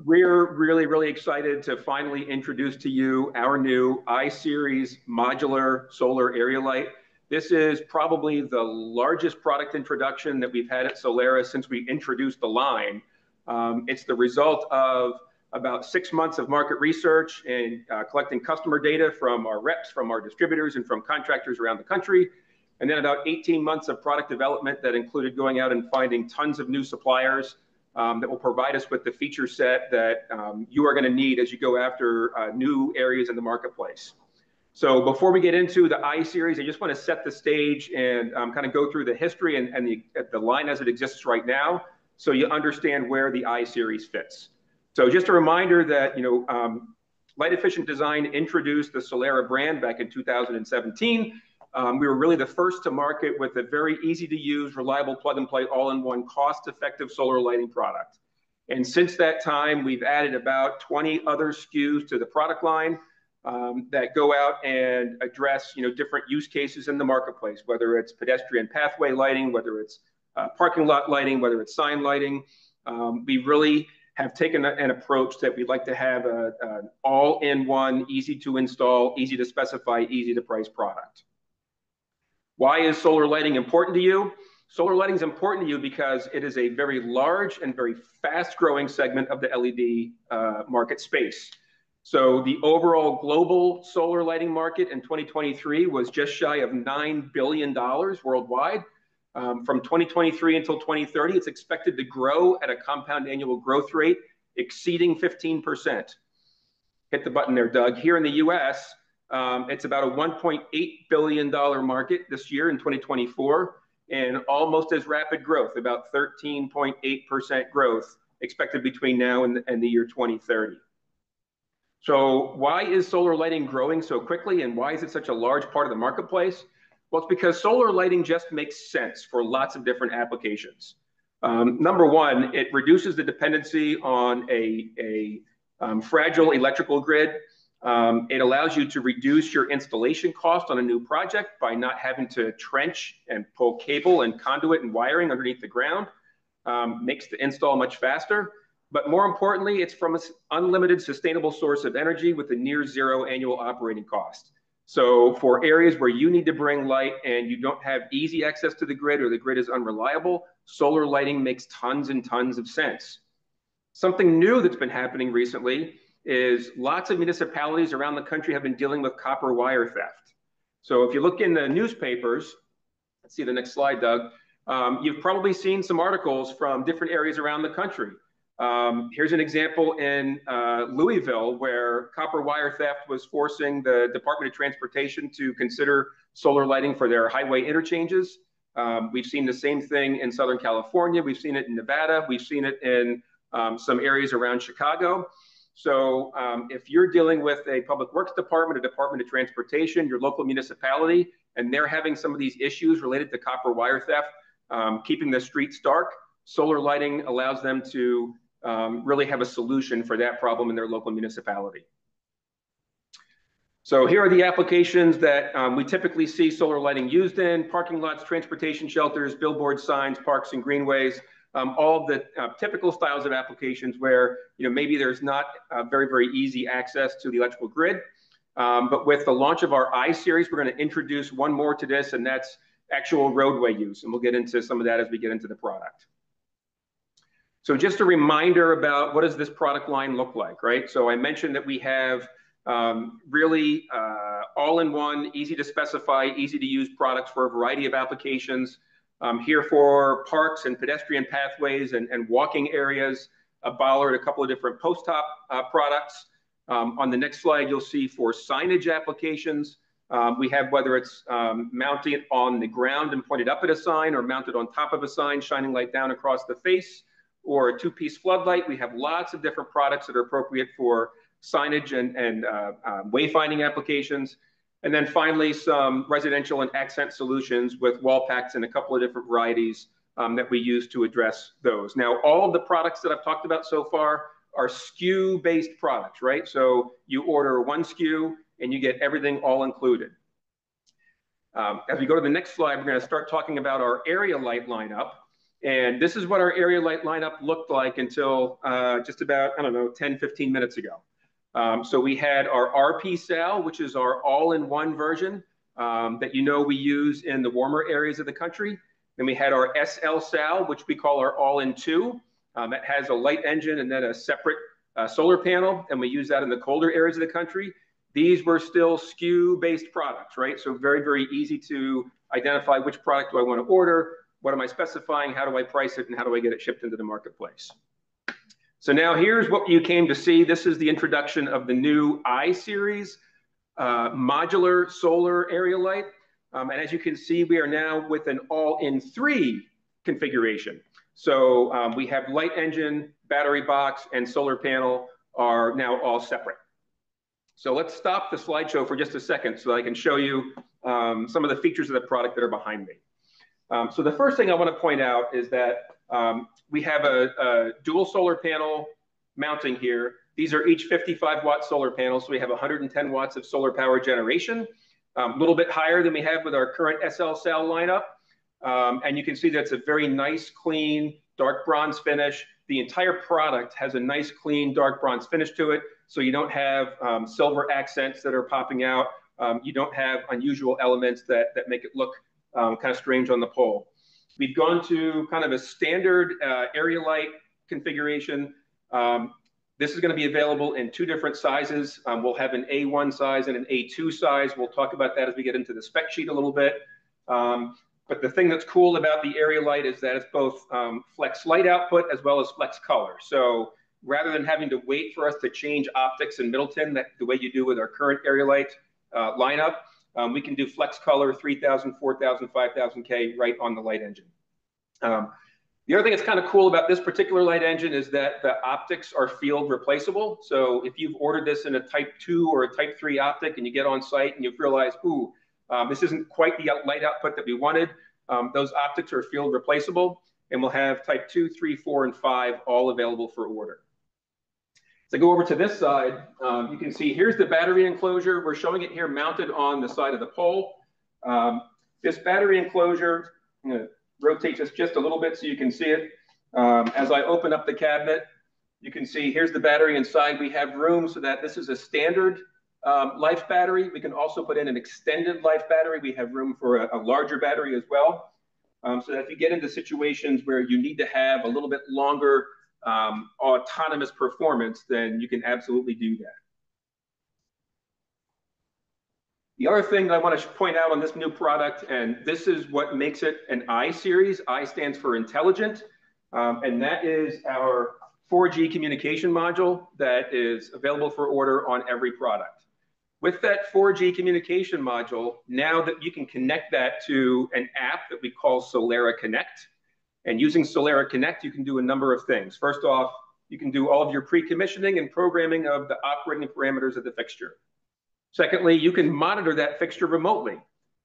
We're really excited to finally introduce to you our new I-Series modular solar area light. This is probably the largest product introduction that we've had at Solera since we introduced the line. It's the result of about 6 months of market research and collecting customer data from our reps, from our distributors, and from contractors around the country. And then about 18 months of product development that included going out and finding tons of new suppliers that will provide us with the feature set that you are going to need as you go after new areas in the marketplace. So before we get into the I-Series, I just want to set the stage and kind of go through the history and the line as it exists right now, so you understand where the I-Series fits. So just a reminder that Light Efficient Design introduced the Solera brand back in 2017. We were really the first to market with a very easy to use, reliable plug-and-play, all-in-one, cost-effective solar lighting product. And since that time, we've added about 20 other SKUs to the product line that go out and address different use cases in the marketplace, whether it's pedestrian pathway lighting, whether it's parking lot lighting, whether it's sign lighting. We really have taken an approach that we'd like to have an all-in-one, easy to install, easy to specify, easy to price product. Why is solar lighting important to you? Solar lighting is important to you because it is a very large and very fast-growing segment of the LED market space. So the overall global solar lighting market in 2023 was just shy of $9 billion worldwide. From 2023 until 2030, it's expected to grow at a compound annual growth rate exceeding 15%. Hit the button there, Doug. Here in the US, it's about a $1.8 billion market this year in 2024, and almost as rapid growth, about 13.8% growth expected between now and the year 2030. So why is solar lighting growing so quickly, and why is it such a large part of the marketplace? Well, it's because solar lighting just makes sense for lots of different applications. Number one, it reduces the dependency on a fragile electrical grid. It allows you to reduce your installation cost on a new project by not having to trench and pull cable and conduit and wiring underneath the ground. Makes the install much faster. But more importantly, it's from an unlimited sustainable source of energy with a near zero annual operating cost. So for areas where you need to bring light and you don't have easy access to the grid, or the grid is unreliable, solar lighting makes tons and tons of sense. Something new that's been happening recently is lots of municipalities around the country have been dealing with copper wire theft. So if you look in the newspapers, let's see the next slide, Doug, you've probably seen some articles from different areas around the country. Here's an example in Louisville, where copper wire theft was forcing the Department of Transportation to consider solar lighting for their highway interchanges. We've seen the same thing in Southern California. We've seen it in Nevada. We've seen it in some areas around Chicago. So if you're dealing with a public works department, a Department of Transportation, your local municipality, and they're having some of these issues related to copper wire theft, keeping the streets dark, solar lighting allows them to really have a solution for that problem in their local municipality. So here are the applications that we typically see solar lighting used in: parking lots, transportation shelters, billboard signs, parks and greenways. All of the typical styles of applications where maybe there's not very easy access to the electrical grid. But with the launch of our I-Series, we're going to introduce one more to this, and that's actual roadway use. And we'll get into some of that as we get into the product. So just a reminder about what does this product line look like, right? So I mentioned that we have really all-in-one, easy to specify, easy to use products for a variety of applications. Here for parks and pedestrian pathways and walking areas, a bollard, a couple of different post-top products. On the next slide, you'll see for signage applications, we have whether it's mounted on the ground and pointed up at a sign, or mounted on top of a sign, shining light down across the face, or a two-piece floodlight. We have lots of different products that are appropriate for signage and wayfinding applications. And then finally, some residential and accent solutions with wall packs and a couple of different varieties that we use to address those. Now, all of the products that I've talked about so far are SKU-based products, right? So you order one SKU and you get everything all included. As we go to the next slide, we're going to start talking about our area light lineup. And this is what our area light lineup looked like until just about, I don't know, 10, 15 minutes ago. So we had our RP sal, which is our all-in-one version that we use in the warmer areas of the country. Then we had our SL sal, which we call our all-in-two. That has a light engine and then a separate solar panel, and we use that in the colder areas of the country. These were still SKU-based products, right? So very, very easy to identify which product do I want to order, what am I specifying, how do I price it, and how do I get it shipped into the marketplace. So now here's what you came to see. This is the introduction of the new I-Series modular solar area light. And as you can see, we are now with an all-in-three configuration. So we have light engine, battery box, and solar panel are now all separate. So let's stop the slideshow for just a second so I can show you some of the features of the product that are behind me. So the first thing I want to point out is that we have a dual solar panel mounting here. These are each 55-watt solar panels, so we have 110 watts of solar power generation, a little bit higher than we have with our current SL cell lineup. And you can see that's a very nice, clean, dark bronze finish. The entire product has a nice, clean, dark bronze finish to it, so you don't have silver accents that are popping out. You don't have unusual elements that make it look kind of strange on the pole. We've gone to kind of a standard area light configuration. This is going to be available in two different sizes. We'll have an A1 size and an A2 size. We'll talk about that as we get into the spec sheet a little bit. But the thing that's cool about the area light is that it's both flex light output as well as flex color. So rather than having to wait for us to change optics in Middleton, the way you do with our current area light lineup, we can do flex color 3000, 4000, 5000K right on the light engine. The other thing that's kind of cool about this particular light engine is that the optics are field replaceable. So if you've ordered this in a type 2 or a type 3 optic and you get on site and you realize, ooh, this isn't quite the light output that we wanted, those optics are field replaceable, and we'll have type 2, 3, 4, and 5 all available for order. So go over to this side, you can see here's the battery enclosure. We're showing it here mounted on the side of the pole. This battery enclosure, I'm going to rotate this just a little bit so you can see it. As I open up the cabinet, you can see here's the battery inside. We have room so that this is a standard life battery. We can also put in an extended life battery. We have room for a larger battery as well. So that if you get into situations where you need to have a little bit longer autonomous performance, then you can absolutely do that. The other thing that I want to point out on this new product, and this is what makes it an I-Series. I stands for intelligent, and that is our 4G communication module that is available for order on every product. With that 4G communication module, now that you can connect that to an app that we call Solera Connect, and using Solera Connect, you can do a number of things. First off, you can do all of your pre-commissioning and programming of the operating parameters of the fixture. Secondly, you can monitor that fixture remotely.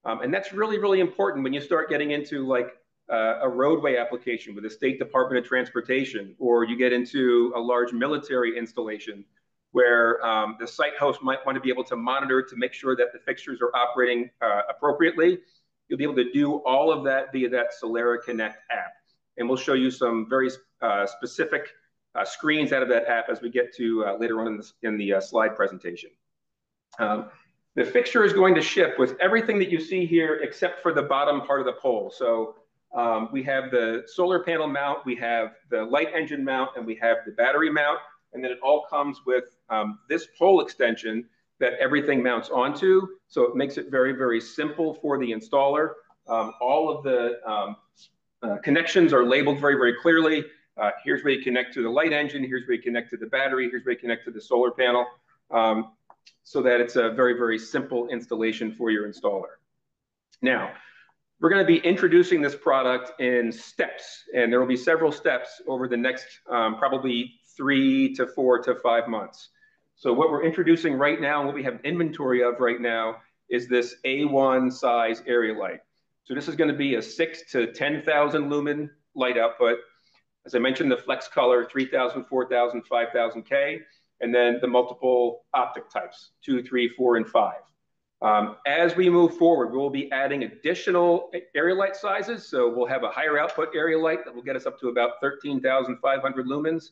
And that's really, really important when you start getting into like a roadway application with the State Department of Transportation, or you get into a large military installation where the site host might want to be able to monitor to make sure that the fixtures are operating appropriately. You'll be able to do all of that via that Solera Connect app. And we'll show you some very specific screens out of that app as we get to later on in the slide presentation. The fixture is going to ship with everything that you see here except for the bottom part of the pole. So we have the solar panel mount, we have the light engine mount, and we have the battery mount. And then it all comes with this pole extension that everything mounts onto. So it makes it very, very simple for the installer. All of the connections are labeled very, very clearly. Here's where you connect to the light engine. Here's where you connect to the battery. Here's where you connect to the solar panel. So that it's a very, very simple installation for your installer. Now, we're going to be introducing this product in steps, and there will be several steps over the next probably 3 to 4 to 5 months. So what we're introducing right now and what we have inventory of right now is this A1 size area light. So this is going to be a 6 to 10,000 lumen light output. As I mentioned, the flex color, 3000, 4000, 5000K. And then the multiple optic types, 2, 3, 4, and 5. As we move forward, we'll be adding additional area light sizes. So we'll have a higher output area light that will get us up to about 13,500 lumens.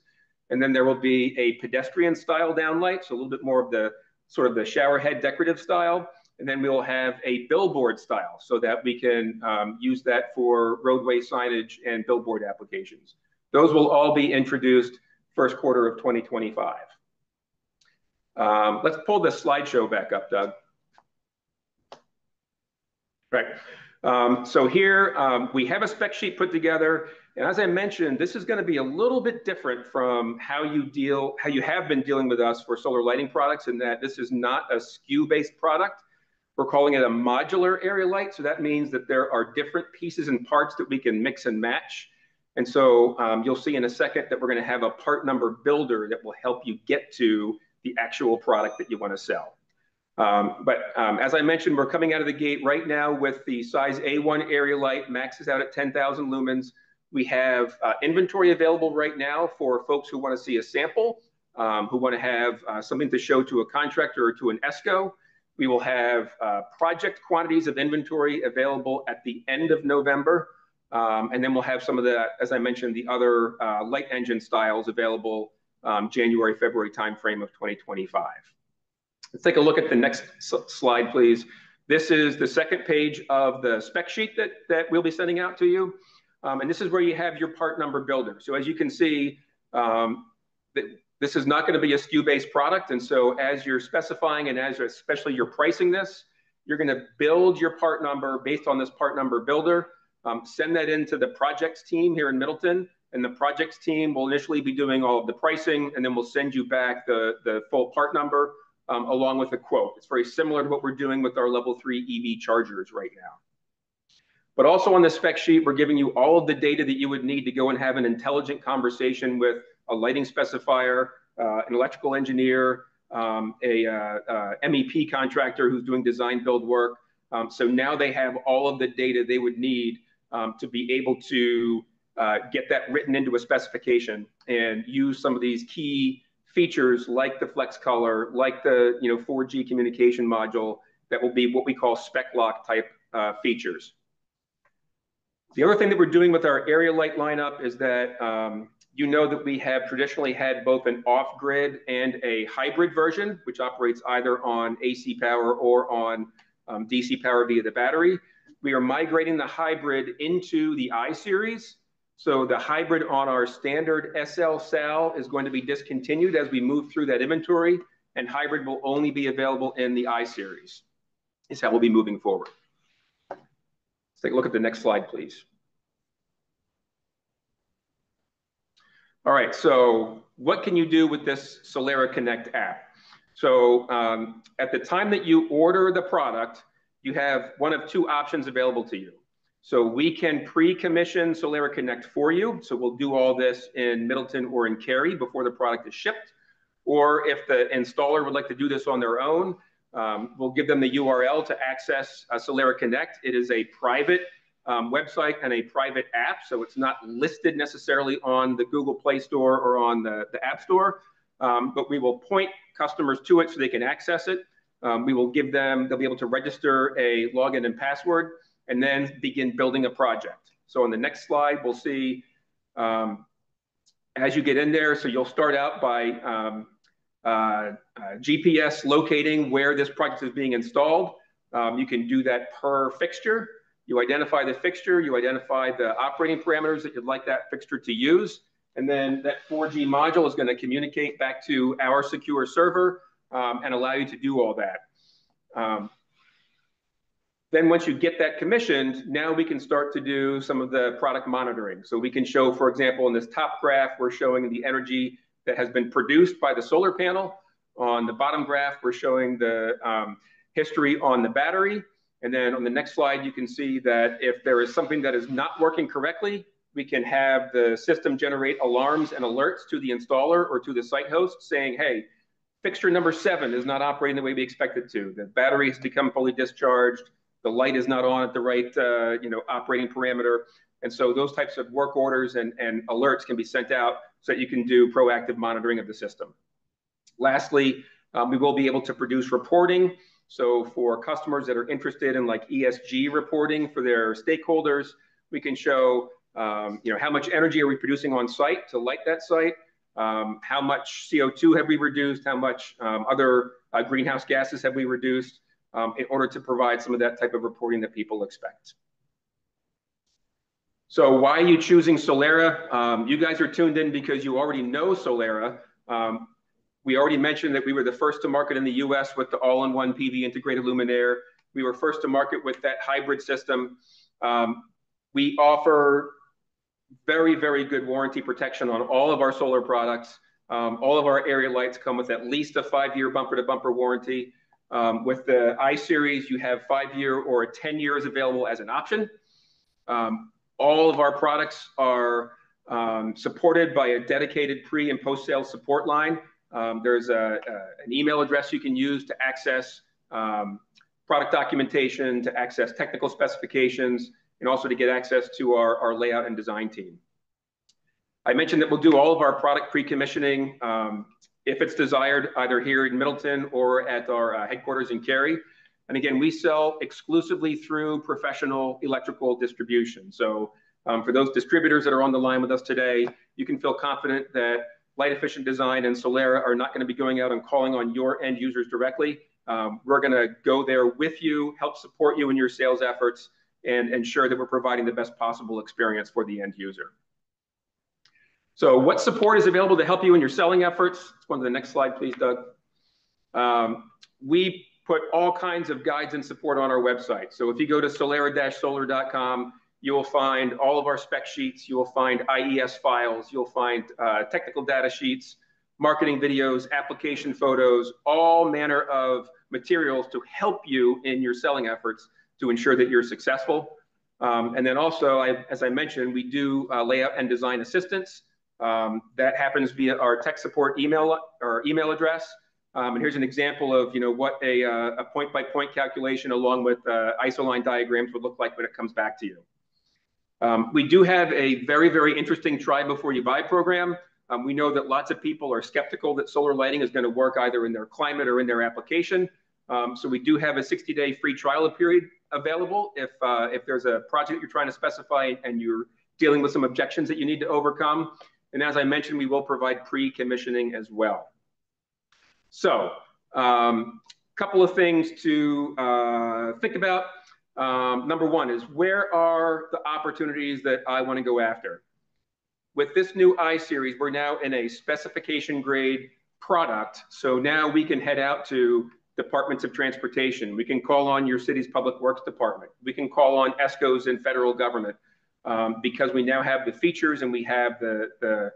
And then there will be a pedestrian style downlight, so a little bit more of the sort of the shower head decorative style. And then we'll have a billboard style so that we can use that for roadway signage and billboard applications. Those will all be introduced first quarter of 2025. Let's pull the slideshow back up, Doug. Right. So here we have a spec sheet put together. And as I mentioned, this is going to be a little bit different from how you have been dealing with us for solar lighting products, in that this is not a SKU-based product. We're calling it a modular area light. So that means that there are different pieces and parts that we can mix and match. And so you'll see in a second that we're going to have a part number builder that will help you get to the actual product that you want to sell. As I mentioned, we're coming out of the gate right now with the size A1 area light, maxes out at 10,000 lumens. We have inventory available right now for folks who want to see a sample, who want to have something to show to a contractor or to an ESCO. We will have project quantities of inventory available at the end of November. And then we'll have some of the, as I mentioned, the other light engine styles available January, February timeframe of 2025. Let's take a look at the next slide, please. This is the second page of the spec sheet that we'll be sending out to you. And this is where you have your part number builder. So as you can see, this is not going to be a SKU-based product. And so as you're specifying and as especially you're pricing this, you're going to build your part number based on this part number builder. Send that into the projects team here in Middleton. And the projects team will initially be doing all of the pricing, and then we'll send you back the full part number along with a quote. It's very similar to what we're doing with our level 3 EV chargers right now. But also on the spec sheet, we're giving you all of the data that you would need to go and have an intelligent conversation with a lighting specifier, an electrical engineer, a MEP contractor who's doing design build work. So now they have all of the data they would need to be able to get that written into a specification and use some of these key features like the flex color, like the 4G communication module that will be what we call spec lock type features. The other thing that we're doing with our area light lineup is that you know that we have traditionally had both an off-grid and a hybrid version, which operates either on AC power or on DC power via the battery. We are migrating the hybrid into the I series. So the hybrid on our standard SL SAL is going to be discontinued as we move through that inventory, and hybrid will only be available in the I series. Is how we'll be moving forward. Let's take a look at the next slide, please. All right, so what can you do with this Solera Connect app? So at the time that you order the product, you have one of two options available to you. So we can pre-commission Solera Connect for you. So we'll do all this in Middleton or in Cary before the product is shipped. Or if the installer would like to do this on their own, we'll give them the URL to access Solera Connect. It is a private website and a private app, so it's not listed necessarily on the Google Play Store or on the App Store, but we will point customers to it so they can access it. We will give them, they'll be able to register a login and password and then begin building a project. So on the next slide, we'll see as you get in there, so you'll start out by GPS locating where this project is being installed. You can do that per fixture. You identify the fixture, you identify the operating parameters that you'd like that fixture to use, and then that 4G module is going to communicate back to our secure server and allow you to do all that. Then once you get that commissioned, now we can start to do some of the product monitoring. So we can show, for example, in this top graph, we're showing the energy that has been produced by the solar panel. On the bottom graph, we're showing the history on the battery. And then on the next slide, you can see that if there is something that is not working correctly, we can have the system generate alarms and alerts to the installer or to the site host saying, hey, fixture number 7 is not operating the way we expect it to. The battery has become fully discharged. The light is not on at the right operating parameter. And so those types of work orders and alerts can be sent out so that you can do proactive monitoring of the system. Lastly, we will be able to produce reporting So for customers that are interested in like ESG reporting for their stakeholders, we can show how much energy are we producing on site to light that site, how much CO2 have we reduced, how much other greenhouse gases have we reduced, in order to provide some of that type of reporting that people expect. So why are you choosing Solera? You guys are tuned in because you already know Solera. We already mentioned that we were the first to market in the US with the all-in-one PV integrated luminaire. We were first to market with that hybrid system. We offer very, very good warranty protection on all of our solar products. All of our area lights come with at least a 5-year bumper-to-bumper warranty. With the I-Series, you have 5-year or 10 years available as an option. All of our products are supported by a dedicated pre- and post-sale support line. There's an email address you can use to access product documentation, to access technical specifications, and also to get access to our layout and design team. I mentioned that we'll do all of our product pre-commissioning if it's desired, either here in Middleton or at our headquarters in Cary. And again, we sell exclusively through professional electrical distribution. So for those distributors that are on the line with us today, you can feel confident that Light Efficient Design and Solera are not going to be going out and calling on your end users directly. We're going to go there with you, help support you in your sales efforts, and ensure that we're providing the best possible experience for the end user. So what support is available to help you in your selling efforts? Let's go on to the next slide, please, Doug. We put all kinds of guides and support on our website. So if you go to solera-solar.com, you will find all of our spec sheets. You will find IES files. You'll find technical data sheets, marketing videos, application photos, all manner of materials to help you in your selling efforts to ensure that you're successful. And then also, as I mentioned, we do layout and design assistance. That happens via our tech support email address. And here's an example of what a point-by-point calculation along with isoline diagrams would look like when it comes back to you. We do have a very, very interesting try before you buy program. We know that lots of people are skeptical that solar lighting is going to work either in their climate or in their application. So we do have a 60-day free trial period available if there's a project you're trying to specify and you're dealing with some objections that you need to overcome. And as I mentioned, we will provide pre-commissioning as well. So a couple of things to think about. Number one is, where are the opportunities that I want to go after? With this new I-Series, we're now in a specification grade product. So now we can head out to departments of transportation. We can call on your city's public works department. We can call on ESCOs and federal government because we now have the features and we have the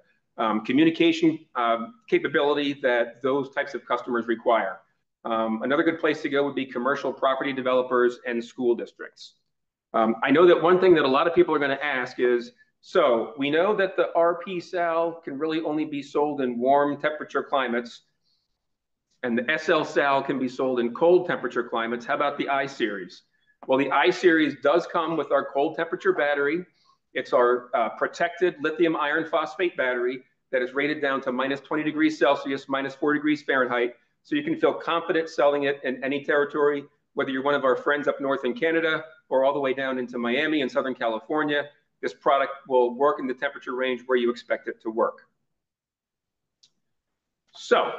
communication capability that those types of customers require. Another good place to go would be commercial property developers and school districts. I know that one thing that a lot of people are going to ask is, so we know that the RP cell can really only be sold in warm temperature climates, and the SL cell can be sold in cold temperature climates. How about the I-Series? Well, the I-Series does come with our cold temperature battery. It's our protected lithium iron phosphate battery that is rated down to -20 degrees Celsius, -4 degrees Fahrenheit. So you can feel confident selling it in any territory, whether you're one of our friends up north in Canada or all the way down into Miami and Southern California. This product will work in the temperature range where you expect it to work. So